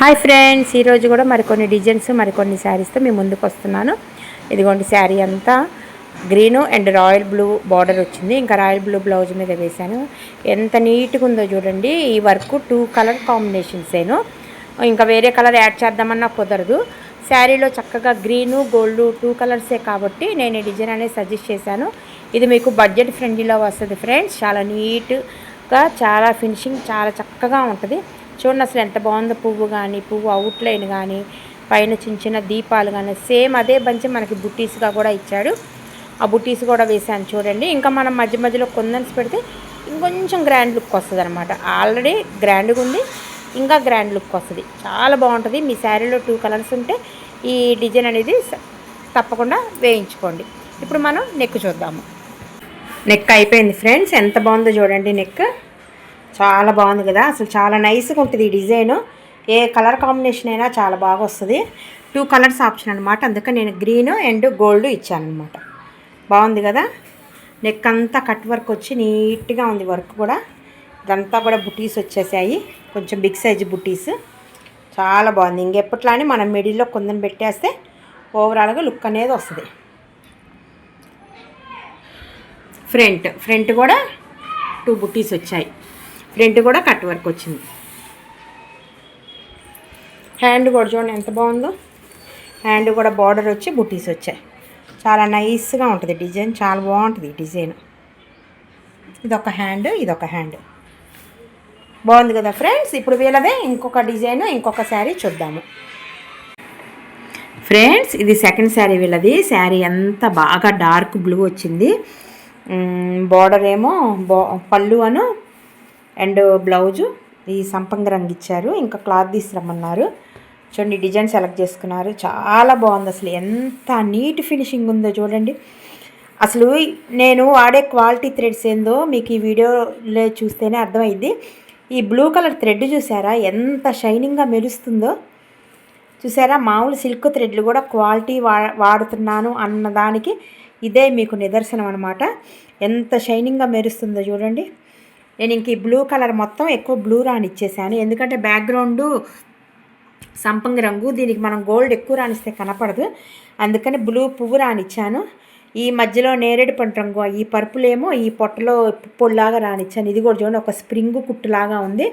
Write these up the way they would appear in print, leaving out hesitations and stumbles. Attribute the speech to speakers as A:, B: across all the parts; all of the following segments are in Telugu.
A: హాయ్ ఫ్రెండ్స్, ఈరోజు కూడా మరికొన్ని డిజైన్స్ మరికొన్ని శారీస్తో మీ ముందుకు వస్తున్నాను. ఇదిగోండి శారీ అంతా green and royal blue border వచ్చింది. ఇంకా రాయల్ బ్లూ బ్లౌజ్ మీద వేశాను. ఎంత నీట్గా ఉందో చూడండి. ఈ వర్క్ 2 కలర్ కాంబినేషన్సేను. ఇంకా వేరే కలర్ యాడ్ చేద్దామన్నా కుదరదు. శారీలో చక్కగా గ్రీను గోల్డ్ 2 కలర్సే కాబట్టి నేను ఈ డిజైన్ అనేది సజెస్ట్ చేశాను. ఇది మీకు బడ్జెట్ ఫ్రెండ్లీలో వస్తుంది ఫ్రెండ్స్. చాలా నీట్గా, చాలా ఫినిషింగ్ చాలా చక్కగా ఉంటుంది. చూడండి అసలు ఎంత బాగుందో. పువ్వు కానీ, పువ్వు అవుట్లైన్ కానీ, పైన చిన్న చిన్న దీపాలు కానీ, సేమ్ అదే బంచి మనకి బుట్టీస్గా కూడా ఇచ్చాడు. ఆ బుట్టీస్ కూడా వేసాను చూడండి. ఇంకా మనం మధ్య మధ్యలో కొందన్స్ పెడితే ఇంకొంచెం గ్రాండ్ లుక్ వస్తుంది అనమాట. ఆల్రెడీ గ్రాండ్గా ఉంది, ఇంకా గ్రాండ్ లుక్ వస్తుంది. చాలా బాగుంటుంది. మీ శారీలో 2 కలర్స్ ఉంటే ఈ డిజైన్ అనేది తప్పకుండా వేయించుకోండి. ఇప్పుడు మనం నెక్ చూద్దాము. నెక్ అయిపోయింది ఫ్రెండ్స్. ఎంత బాగుందో చూడండి. నెక్ చాలా బాగుంది కదా. అసలు చాలా నైస్గా ఉంటుంది ఈ డిజైను. ఏ కలర్ కాంబినేషన్ అయినా చాలా బాగా వస్తుంది. 2 కలర్స్ ఆప్షన్ అనమాట. అందుకని నేను గ్రీన్ అండ్ గోల్డ్ ఇచ్చాను అనమాట. బాగుంది కదా. నెక్ అంతా కట్ వర్క్ వచ్చి నీట్గా ఉంది. వర్క్ కూడా ఇదంతా కూడా బుటీస్ వచ్చేసాయి. కొంచెం బిగ్ సైజ్ బుటీస్. చాలా బాగుంది. ఇంకెప్పట్లానే మనం మిడిల్లో కొందని పెట్టేస్తే ఓవరాల్గా లుక్ అనేది వస్తుంది. ఫ్రంట్ కూడా 2 బుటీస్ వచ్చాయి. ఫ్రంట్ కూడా కట్ వర్క్ వచ్చింది. హ్యాండ్ కూడా చూడండి ఎంత బాగుందో. హ్యాండ్ కూడా బార్డర్ వచ్చి బుటీస్ వచ్చాయి. చాలా నైస్గా ఉంటుంది డిజైన్. చాలా బాగుంటుంది ఈ డిజైన్. ఇదొక హ్యాండ్, ఇదొక హ్యాండ్. బాగుంది కదా ఫ్రెండ్స్. ఇప్పుడు వీళ్ళదే ఇంకొక డిజైన్, ఇంకొక శారీ చూద్దాము ఫ్రెండ్స్. ఇది సెకండ్ శారీ వీళ్ళది. శారీ అంతా బాగా డార్క్ బ్లూ వచ్చింది. బార్డర్ ఏమో పళ్ళు అను అండ్ బ్లౌజు ఈ సంపంగి రంగు ఇచ్చారు. ఇంకా క్లాత్ తీసుకురమ్మన్నారు. చూడండి డిజైన్ సెలెక్ట్ చేసుకున్నారు. చాలా బాగుంది. అసలు ఎంత నీట్ ఫినిషింగ్ ఉందో చూడండి. అసలు నేను వాడే క్వాలిటీ థ్రెడ్స్ ఏందో మీకు ఈ వీడియోలో చూస్తేనే అర్థమైంది. ఈ బ్లూ కలర్ థ్రెడ్ చూసారా ఎంత షైనింగ్గా మెరుస్తుందో. చూసారా, మామూలు సిల్క్ థ్రెడ్లు కూడా క్వాలిటీ వాడుతున్నాను అన్నదానికి ఇదే మీకు నిదర్శనం అనమాట. ఎంత షైనింగ్గా మెరుస్తుందో చూడండి. నేను ఇంక ఈ బ్లూ కలర్ మొత్తం ఎక్కువ బ్లూ రానిచ్చేసాను. ఎందుకంటే బ్యాక్గ్రౌండు సంపంగి రంగు, దీనికి మనం గోల్డ్ ఎక్కువ రానిస్తే కనపడదు. అందుకని బ్లూ పువ్వు రానిచ్చాను. ఈ మధ్యలో నేరేడు పంట రంగు, ఈ పర్పులేమో ఈ పొట్టలో పొడిలాగా రానిచ్చాను. ఇది కూడా చూడండి ఒక స్ప్రింగ్ కుట్టులాగా ఉంది.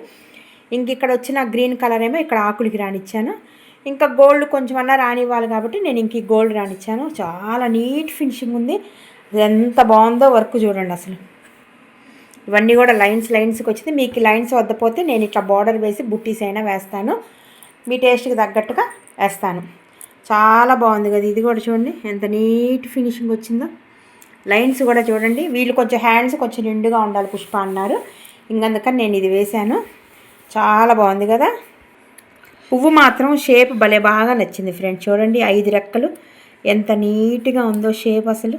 A: ఇంక ఇక్కడ వచ్చిన గ్రీన్ కలర్ ఏమో ఇక్కడ ఆకులకి రానిచ్చాను. ఇంకా గోల్డ్ కొంచెమన్నా రానివ్వాలి కాబట్టి నేను ఇంక ఈ గోల్డ్ రానిచ్చాను. చాలా నీట్ ఫినిషింగ్ ఉంది. ఎంత బాగుందో వర్క్ చూడండి అసలు. ఇవన్నీ కూడా లైన్స్కి వచ్చింది. మీకు లైన్స్ వద్దపోతే నేను ఇట్లా బార్డర్ వేసి బుట్టీస్ అయినా వేస్తాను. మీ టేస్ట్కి తగ్గట్టుగా వేస్తాను. చాలా బాగుంది కదా. ఇది కూడా చూడండి ఎంత నీట్ ఫినిషింగ్ వచ్చిందో. లైన్స్ కూడా చూడండి. వీళ్ళు కొంచెం హ్యాండ్స్ కొంచెం నిండుగా ఉండాలి పుష్ప అన్నారు. ఇంకందుకని నేను ఇది వేశాను. చాలా బాగుంది కదా. పువ్వు మాత్రం షేప్ భలే బాగా నచ్చింది ఫ్రెండ్స్. చూడండి 5 రెక్కలు ఎంత నీట్గా ఉందో షేప్ అసలు.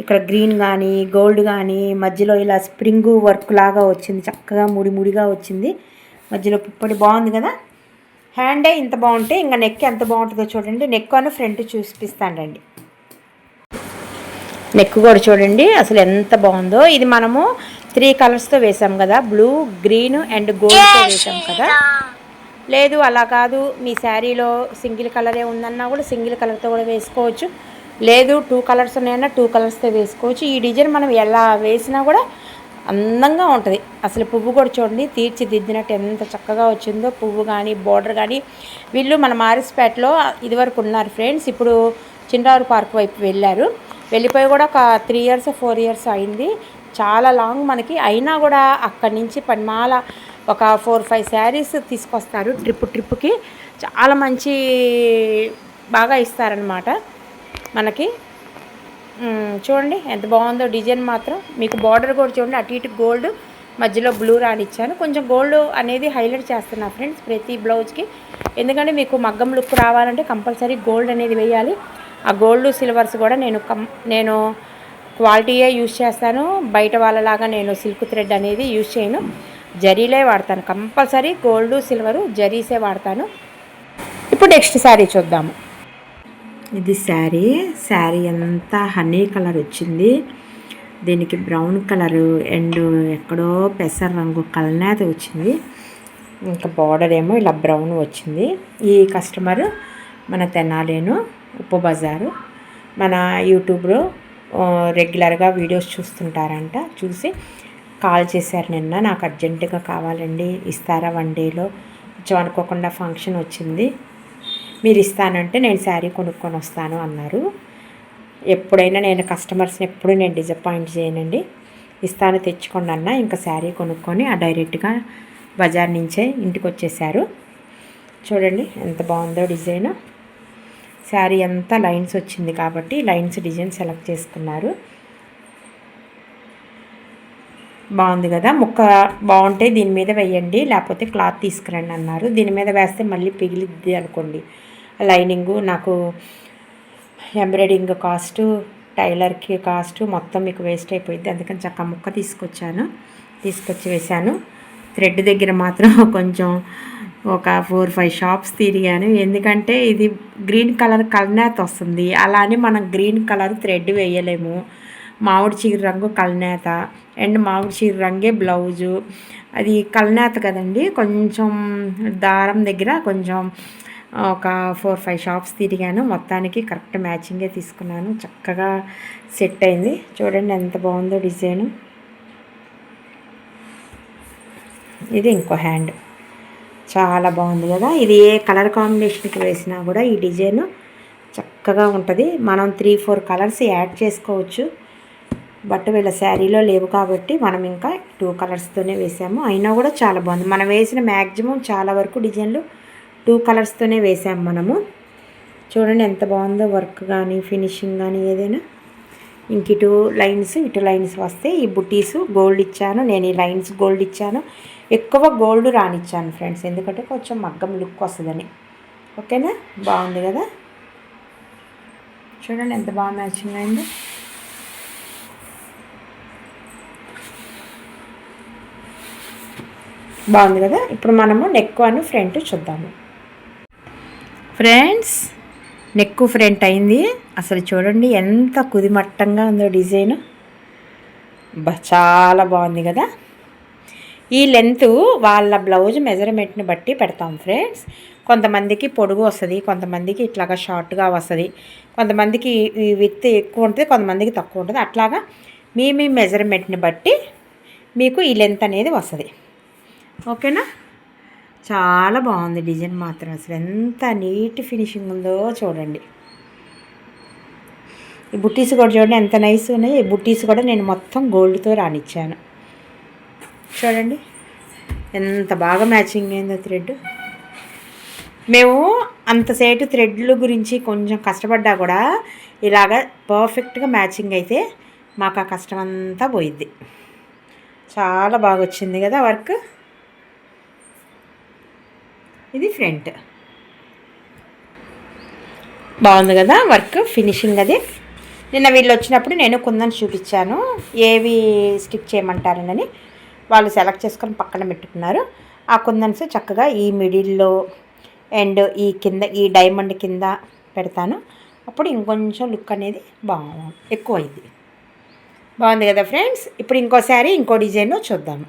A: ఇక్కడ గ్రీన్ కానీ గోల్డ్ కానీ మధ్యలో ఇలా స్ప్రింగ్ వర్క్ లాగా వచ్చింది. చక్కగా ముడిగా వచ్చింది. మధ్యలో పుప్పడి బాగుంది కదా. హ్యాండే ఇంత బాగుంటే ఇంకా నెక్ ఎంత బాగుంటుందో చూడండి. నెక్ అని ఫ్రంట్ చూపిస్తానండి. నెక్ కూడా చూడండి అసలు ఎంత బాగుందో. ఇది మనము 3 కలర్స్తో వేసాం కదా. బ్లూ, గ్రీన్ అండ్ గోల్డ్తో వేసాం కదా. లేదు అలా కాదు, మీ శారీలో సింగిల్ కలరే ఉందన్నా కూడా సింగిల్ కలర్తో కూడా వేసుకోవచ్చు. లేదు 2 కలర్స్ ఉన్నాయన్నా 2 కలర్స్తో వేసుకోవచ్చు. ఈ డిజైన్ మనం ఎలా వేసినా కూడా అందంగా ఉంటుంది. అసలు పువ్వు కూడా చూడండి తీర్చిదిద్దినట్టు ఎంత చక్కగా వచ్చిందో. పువ్వు కానీ బార్డర్ కానీ. వీళ్ళు మన మారిస్పేటలో ఇదివరకు ఉన్నారు ఫ్రెండ్స్. ఇప్పుడు చిన్నరావు పార్క్ వైపు వెళ్ళారు. వెళ్ళిపోయి కూడా ఒక 3 ఇయర్స్ 4 ఇయర్స్ అయింది. చాలా లాంగ్ మనకి. అయినా కూడా అక్కడి నుంచి పనిమాల ఒక 4-5 శారీస్ తీసుకొస్తారు ట్రిప్కి. చాలా మంచి బాగా ఇస్తారనమాట మనకి. చూడండి ఎంత బాగుందో డిజైన్ మాత్రం. మీకు బార్డర్ కూడా చూడండి అటు ఇటు గోల్డ్ మధ్యలో బ్లూ రానిచ్చాను. కొంచెం గోల్డ్ అనేది హైలైట్ చేస్తున్నా ఫ్రెండ్స్ ప్రతి బ్లౌజ్కి. ఎందుకంటే మీకు మగ్గం లుక్ రావాలంటే కంపల్సరీ గోల్డ్ అనేది వేయాలి. ఆ గోల్డ్ సిల్వర్స్ కూడా నేను క్వాలిటీయే యూజ్ చేస్తాను. బయట వాళ్ళలాగా నేను సిల్క్ థ్రెడ్ అనేది యూజ్ చేయను. జరీలే వాడతాను. కంపల్సరీ గోల్డ్ సిల్వరు జరీసే వాడతాను. ఇప్పుడు నెక్స్ట్ శారీ చూద్దాము. ఇది శారీ అంతా హనీ కలర్ వచ్చింది. దీనికి బ్రౌన్ కలరు అండ్ ఎక్కడో పెసర రంగు కలనేత వచ్చింది. ఇంకా బార్డర్ ఏమో ఇలా బ్రౌన్ వచ్చింది. ఈ కస్టమర్ మన తెనాలేను ఉప్పు బజారు మన యూట్యూబ్లో రెగ్యులర్గా వీడియోస్ చూస్తుంటారంట. చూసి కాల్ చేశారు నిన్న, నాకు అర్జెంటుగా కావాలండి, ఇస్తారా 1 డేలో? కొంచెం అనుకోకుండా ఫంక్షన్ వచ్చింది, మీరు ఇస్తానంటే నేను శారీ కొనుక్కొని వస్తాను అన్నారు. ఎప్పుడైనా నేను కస్టమర్స్ని ఎప్పుడు నేను డిసప్పాయింట్ చేయనండి. ఇస్తాను, తెచ్చుకోండి అన్న. ఇంకా శారీ కొనుక్కొని డైరెక్ట్గా బజార్ నుంచే ఇంటికి వచ్చేసారు. చూడండి ఎంత బాగుందో డిజైన్. శారీ అంతా లైన్స్ వచ్చింది కాబట్టి లైన్స్ డిజైన్ సెలెక్ట్ చేసుకున్నారు. బాగుంది కదా. ముక్క బాగుంటే దీని మీద వేయండి, లేకపోతే క్లాత్ తీసుకురండి అన్నారు. దీని మీద వేస్తే మళ్ళీ పిగిలిద్ది అనుకోండి లైనింగు. నాకు ఎంబ్రాయిడింగ్ కాస్టు, టైలర్కి కాస్టు మొత్తం మీకు వేస్ట్ అయిపోయింది. అందుకని చక్క ముక్క తీసుకొచ్చి వేశాను. థ్రెడ్ దగ్గర మాత్రం కొంచెం ఒక 4-5 షాప్స్ తిరిగాను. ఎందుకంటే ఇది గ్రీన్ కలర్ కల్నేత వస్తుంది, అలా అని మనం గ్రీన్ కలర్ థ్రెడ్ వేయలేము. మామిడి చీర రంగు కల్నేత అండ్ మామిడి చీర రంగే బ్లౌజు. అది కల్నేత కదండి, కొంచెం దారం దగ్గర కొంచెం ఒక 4-5 షాప్స్ తిరిగాను. మొత్తానికి కరెక్ట్ మ్యాచింగే తీసుకున్నాను. చక్కగా సెట్ అయింది. చూడండి ఎంత బాగుందో డిజైను. ఇది ఇంకో హ్యాండ్, చాలా బాగుంది కదా. ఇది ఏ కలర్ కాంబినేషన్కి వేసినా కూడా ఈ డిజైన్ చక్కగా ఉంటుంది. మనం 3-4 కలర్స్ యాడ్ చేసుకోవచ్చు. బట్ వీళ్ళ శారీలో లేవు కాబట్టి మనం ఇంకా 2 కలర్స్తోనే వేసాము. అయినా కూడా చాలా బాగుంది. మనం వేసిన మ్యాక్సిమం చాలా వరకు డిజైన్లు 2 కలర్స్తోనే వేసాము మనము. చూడండి ఎంత బాగుందో వర్క్ కానీ ఫినిషింగ్ కానీ ఏదైనా. ఇంక ఇటు లైన్స్ వస్తే ఈ బుటీస్ గోల్డ్ ఇచ్చాను నేను. ఈ లైన్స్ గోల్డ్ ఇచ్చాను, ఎక్కువ గోల్డ్ రానిచ్చాను ఫ్రెండ్స్, ఎందుకంటే కొంచెం మగ్గం లుక్ వస్తుందని. ఓకేనా, బాగుంది కదా. చూడండి ఎంత బాగా మ్యాచింగ్ అయింది. బాగుంది కదా. ఇప్పుడు మనము నెక్ అని ఫ్రంట్ చూద్దాము ఫ్రెండ్స్. నెక్ ఫ్రంట్ అయింది. అసలు చూడండి ఎంత కుదిమట్టంగా ఉందో డిజైన్. చాలా బాగుంది కదా. ఈ లెంత్ వాళ్ళ బ్లౌజ్ మెజర్మెంట్ని బట్టి పెడతాం ఫ్రెండ్స్. కొంతమందికి పొడుగు వస్తుంది, కొంతమందికి ఇట్లాగా షార్ట్గా వస్తుంది, కొంతమందికి ఈ విత్ ఎక్కువ ఉంటుంది, కొంతమందికి తక్కువ ఉంటుంది. అట్లాగా మీ మెజర్మెంట్ని బట్టి మీకు ఈ లెంత్ అనేది వస్తుంది. ఓకేనా, చాలా బాగుంది డిజైన్ మాత్రం. అసలు ఎంత నీట్ ఫినిషింగ్ ఉందో చూడండి. ఈ బుట్టీస్ కూడా చూడండి ఎంత నైస్ ఉన్నాయి. ఈ బుట్టీస్ కూడా నేను మొత్తం గోల్డ్తో రానిచ్చాను. చూడండి ఎంత బాగా మ్యాచింగ్ అయిందో థ్రెడ్. మేము అంతసేటు థ్రెడ్ల గురించి కొంచెం కష్టపడ్డా కూడా ఇలాగ పర్ఫెక్ట్గా మ్యాచింగ్ అయితే మాకు ఆ కష్టం అంతా పోయిద్ది. చాలా బాగా వచ్చింది కదా వర్క్. ఇది ఫ్రంట్, బాగుంది కదా వర్క్ ఫినిషింగ్. అది నిన్న వీళ్ళు వచ్చినప్పుడు నేను కుందన్ చూపించాను, ఏవి స్టిక్ చేయమంటారనని. వాళ్ళు సెలెక్ట్ చేసుకొని పక్కన పెట్టుకున్నారు. ఆ కుందన్స్ చక్కగా ఈ మిడిల్లో అండ్ ఈ కింద ఈ డైమండ్ కింద పెడతాను. అప్పుడు ఇంకొంచెం లుక్ అనేది ఎక్కువ అయింది. బాగుంది కదా ఫ్రెండ్స్. ఇప్పుడు ఇంకో శారీ ఇంకో డిజైన్ చూద్దాము.